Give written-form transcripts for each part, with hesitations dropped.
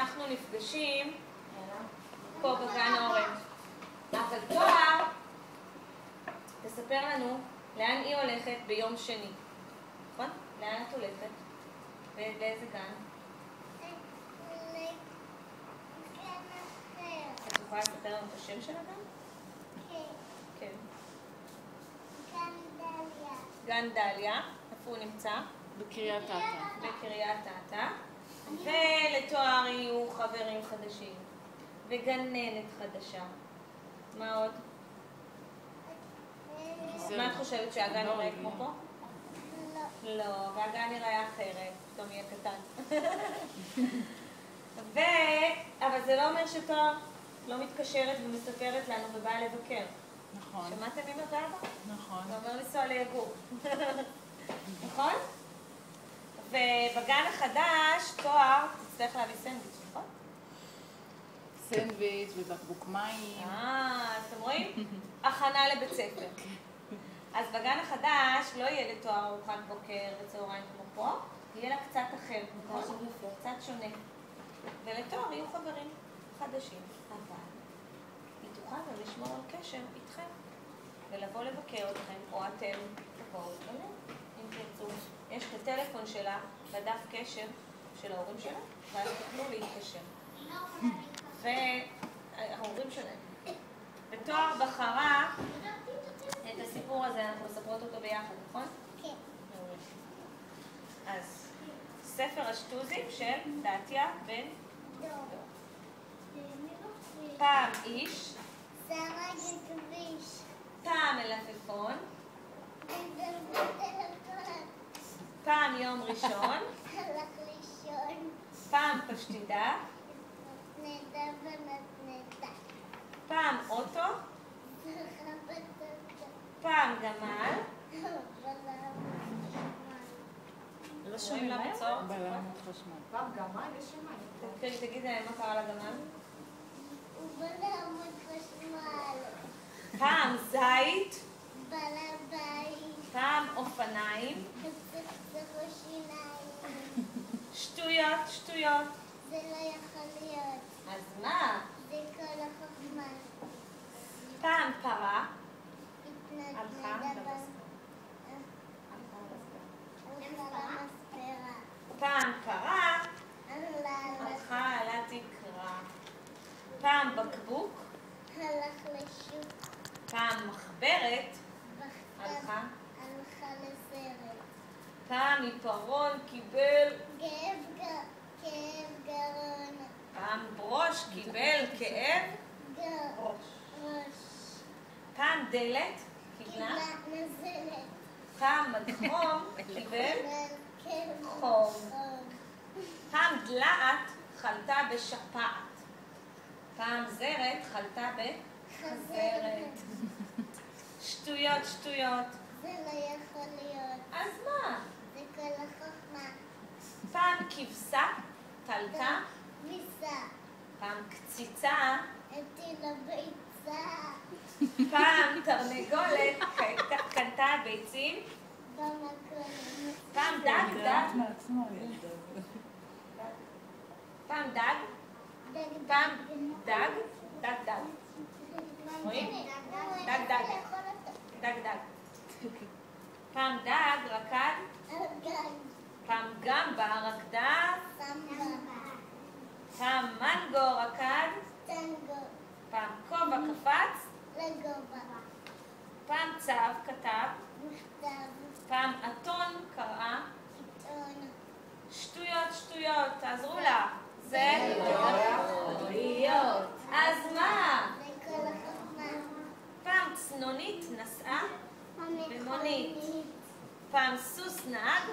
אנחנו נפגשים פה בגן אורן. אבל תואר תספר לנו לאן היא הולכת ביום שני. נכון? לאן את הולכת? באיזה גן? את יכולה לספר לנו את השם של הגן? כן. גן דליה. גן דליה. איפה הוא נמצא? בקריית אתא. בקריית אתא. ולתואר יהיו חברים חדשים. וגננת חדשה. מה עוד? מה את חושבת שהגן נראה כמו פה? לא, והגן נראה אחרת. פתאום יהיה קטן. אבל זה לא אומר שתואר לא מתקשרת ומספרת לנו ובאה לבקר. נכון. שמעתם אמא ואבא? נכון. זה אומר לנסוע ליגור. נכון? ובגן החדש, תואר, תצטרך להביא סנדוויץ', נכון? סנדוויץ' ובקבוק מים. אז אתם רואים? הכנה לבית ספר. אז בגן החדש לא יהיה לתואר ארוחת בוקר וצהריים כמו פה, יהיה לה קצת אחר, קצת שונה. ולתואר יהיו חברים חדשים, אבל היא תוכל גם לשמור על קשר איתכם ולבוא לבקר אתכם, או אתם תבואו אליהם, אם תרצו. יש את הטלפון שלה בדף קשר של ההורים שלה, ואז תוכלו להתקשר. וההורים שלהם. ותואר בחרה את הסיפור הזה, אנחנו מספרות אותו ביחד, נכון? כן. אז ספר השטוזים של דתיה בן דור. פעם איש, שרה בכביש. פעם מלפפון, בטלפון. פעם יום ראשון, הלך לישון. פעם פשטידה, נתנדה ונתנדה. פעם אוטו, זכה בטוטו. פעם גמל, לא שומעים לה בצור? בלמות חשמל. פעם גמל יש שמיים. תגידי להם מה קרה לגמל. הוא בנה עמוד חשמל. פעם זית, בעל הבית. פעם אופניים, צחצחו שיניים. שטויות, שטויות. זה לא יכול להיות. אז מה? זה כל החוכמה. פעם פרה, התנדנדה למספרה. פעם פרה, הלך הלכה על התקרה. פעם בקבוק, לשוק. פעם מחברת, הלכה. הלכה לסרט. פעם עיפרון קיבל, כאב גרון. פעם ברוש קיבל כאב ראש. ראש. פעם דלת קיבלה, נזלת. פעם מדחום קיבל חום. פעם דלעת חלתה בשפעת. פעם זרת חלתה בחזרת. שטויות, שטויות. זה לא יכול להיות. אז מה? זה כל החוכמה. פעם כבשה תלתה, כביסה. פעם קציצה, הטילה ביצה. פעם תרנגולת קנתה ביצים, במקום. פעם דג, דג, מעצמו. פעם דג, פעם דג, דג, דג. רואים? דג, דג. דג, דג. פעם דג רקד, פעם גמבה רקדה, פעם מנגו רקד, טנגו. פעם כובע קפץ, לגובה. פעם צב כתב, מכתב. פעם אתון קראה, עיתון. שטויות, שטויות, תעזרו לה. זה לא יכול להיות. אז מה? זה כל החוכמה. פעם צנונית נסעה במונית, פעם סוס נהג,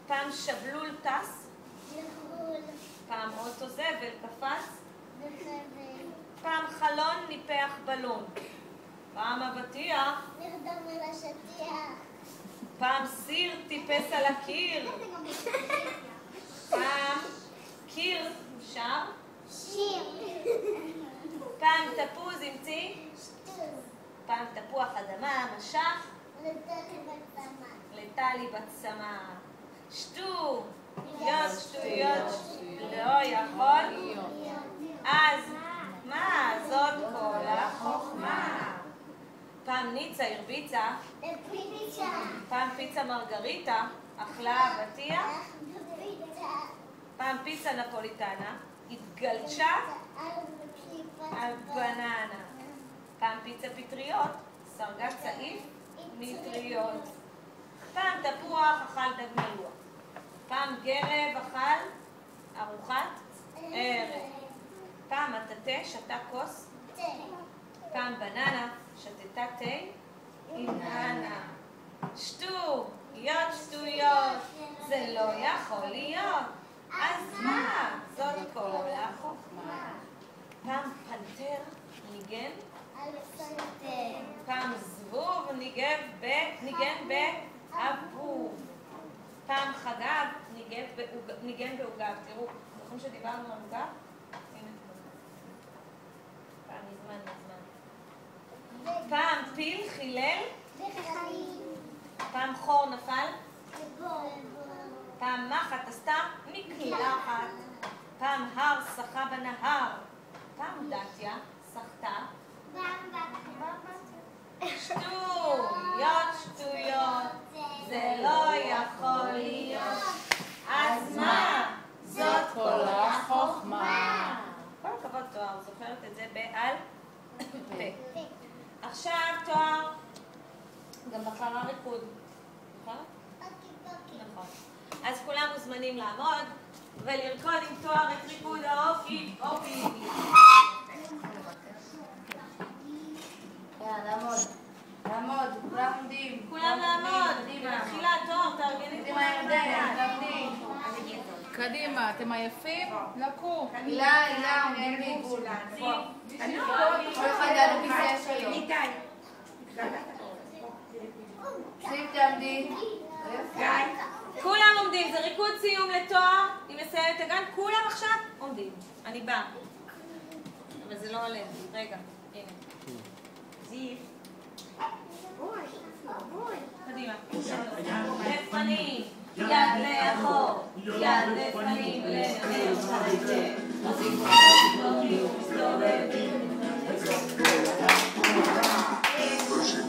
פעם שבלול טס, לחול. פעם אוטו זבל קפץ, בחבל. פעם חלון ניפח בלון, פעם אבטיח, נרדם על השטיח. פעם סיר טיפס על הקיר, פעם קיר שר, שיר. פעם תפוז המציא, שטוז. פעם תפוח אדמה משך לטלי בצמא. לטלי בת סמה. שטויות, שטויות, שטויות. פיצה, פיצה. פעם פיצה מרגריטה, אכלה אבטיח, פעם פיצה נפוליטנה, התגלשה על בננה. פעם פיצה פטריות, סרגה צעיף מטריות. פעם תפוח אכל דג מלוח. פעם גרב אכל ארוחת ערב. פעם מטאטא שתה כוס. פעם בננה שתתה תה עם נענה. שטויות, זה לא יכול להיות. אז מה? זאת כל החוכמה. פעם פנתר ניגן, פעם זבוב ניגן באבוב. פעם חגב ניגן בעוגב. תראו, זוכרים שדיברנו על עוגב? פעם מזמן. פעם פיל חילל, פעם חור נפל, פעם מחט עשתה מקלחת, פעם הר שחה בנהר, פעם דתיה שחתה. שטויות, זה לא יכול להיות. אז מה? זאת כל החוכמה. כל הכבוד תואר, זוכרת את זה בעל פה. עכשיו תואר גם בחרה ריקוד. נכון? נכון. אז כולם מוזמנים לעמוד ולרקוד עם תואר את ריקוד האופי. לעמוד, כולם עומדים. כולם לעמוד. מתחילה תואר, תארגני את קדימה, אתם עייפים? לקום. הילה, עומדים בעיגול. כל אחד עד הכיסא שלו. שים תעמדי. כולם עומדים, זה ריקוד סיום לתואר, היא מסיימת הגן, כולם עכשיו עומדים. אני באה. אבל זה לא עולה, רגע, הנה. זיו. קדימה. לפנים, יד לאחור, יד לפנים, לנער חלקה. עושים חלקות, מסתובבים.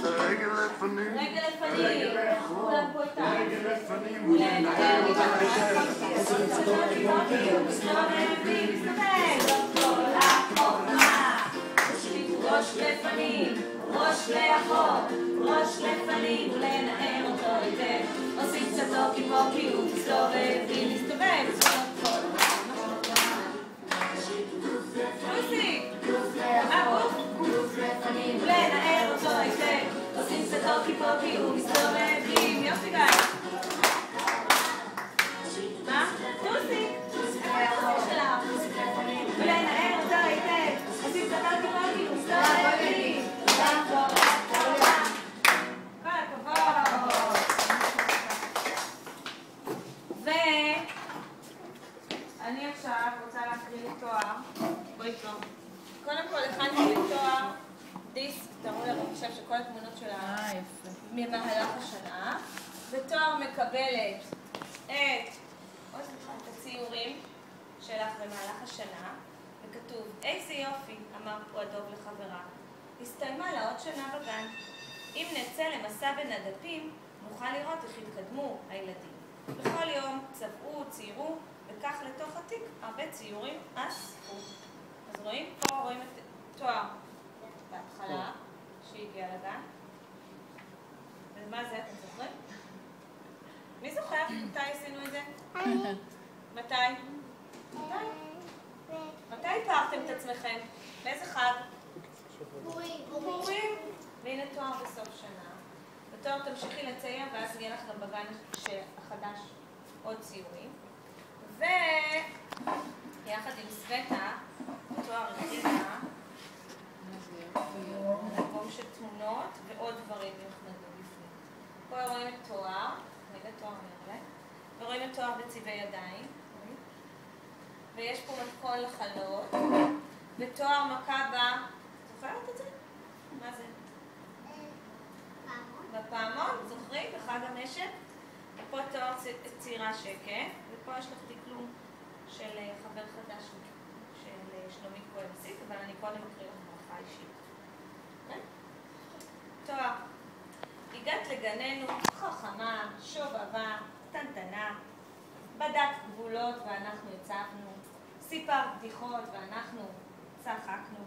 רגל לפנים, כולם פה איתם. רגל לפנים, ולנער מסתובבים. כל החוכמה. ראש לפנים, ראש לאחור, ראש לפנים, ולנער אותו היטב. עושים קצת טוקי פוקי ומסתובבים, מסתובב. לוסי, ולנער אותו היטב. עושים קצת טוקי פוקי ומסתובבים. יופי גיא. מה? לוסי. ולנער אותו היטב. עושים קצת טוקי פוקי ומסתובבים. ואני עכשיו רוצה להקריא לי תואר. בואי פה. קודם כל הכנתי לי תואר דיסק, תראו לנו עכשיו שכל התמונות שלה ממהלך השנה. ותואר מקבלת את הציורים שלך במהלך השנה, וכתוב, איזה יופי, אמר פה הדוב לחברה. הסתיימה לה עוד שנה בגן. אם נצא למסע בין הדפים, נוכל לראות איך התקדמו הילדים. בכל יום צבעו, ציירו, וכך לתוך התיק הרבה ציורים אספו. אז רואים פה, רואים את תואר בהתחלה, שהגיע לגן. ומה זה, אתם זוכרים? מי זוכר? מתי עשינו את זה? מתי? מתי פארתם את עצמכם? באיזה חג? פורים. והנה תואר בסוף שנה. בתואר תמשיכי לצייר, ואז יהיה לך גם בגן החדש עוד ציורים. ויחד עם סווטה, בתואר הכינה, אלבום של תמונות ועוד דברים נחמדו בפנים. פה רואים את תואר, נראה תואר נראה, ורואים את תואר בצבעי ידיים. ויש פה מתכון לחלות, ותואר מכה זוכרת את זה? מה זה? בפעמון, זוכרים? בחג המשק. ופה תואר צעירה שקט, ופה יש לך דקלום של חבר חדש של שלומית כהן-מסית, אבל אני קודם אקריא לך ברכה אישית. תואר. גננת חכמה, שובבה, קטנטנה, בדק גבולות ואנחנו הצבנו, סיפר בדיחות ואנחנו צחקנו,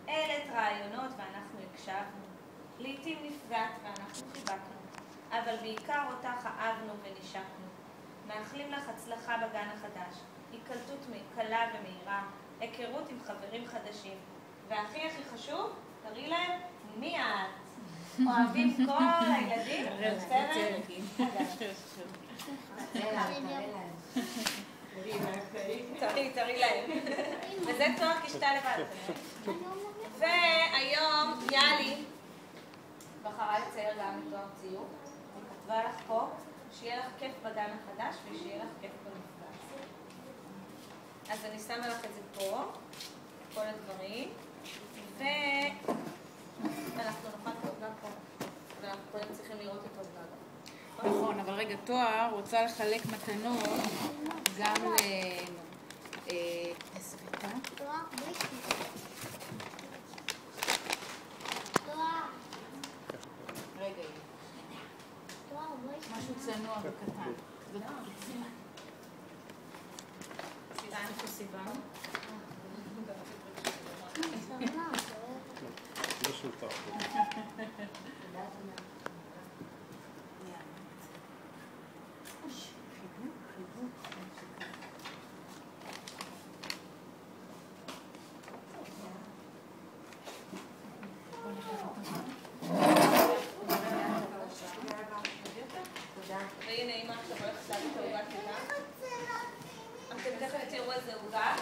העלת רעיונות ואנחנו הקשבנו, לעתים נפגעת ואנחנו חיבקנו, אבל בעיקר אותך אהבנו ונשקנו. מאחלים לך הצלחה בגן החדש, היקלטות קלה ומהירה, היכרות עם חברים חדשים, והכי חשוב, תראי להם מי את. אוהבים כל הילדים, בסדר? תראי להם. וזה תואר כשתה לבד. והיום יאלי בחרה לצייר גם את תואר ציור. היא כתבה לך פה שיהיה לך כיף בגן החדש ושיהיה לך כיף במפגש. אז אני שמה לך את זה פה, כל הדברים, ואנחנו נוכל פה גם פה, ואנחנו קודם צריכים לראות את עוד נגע. נכון, אבל רגע, תואר רוצה לחלק מתנות גם לסביתה. תואר בוישי. רגע, תואר בוישי. משהו צנוע וקטן. סיוון, איפה סיוון? לא שותף. והנה אמא עכשיו הולכת להביא את העוגה קטנה. אתם תכף תראו איזה עוגה.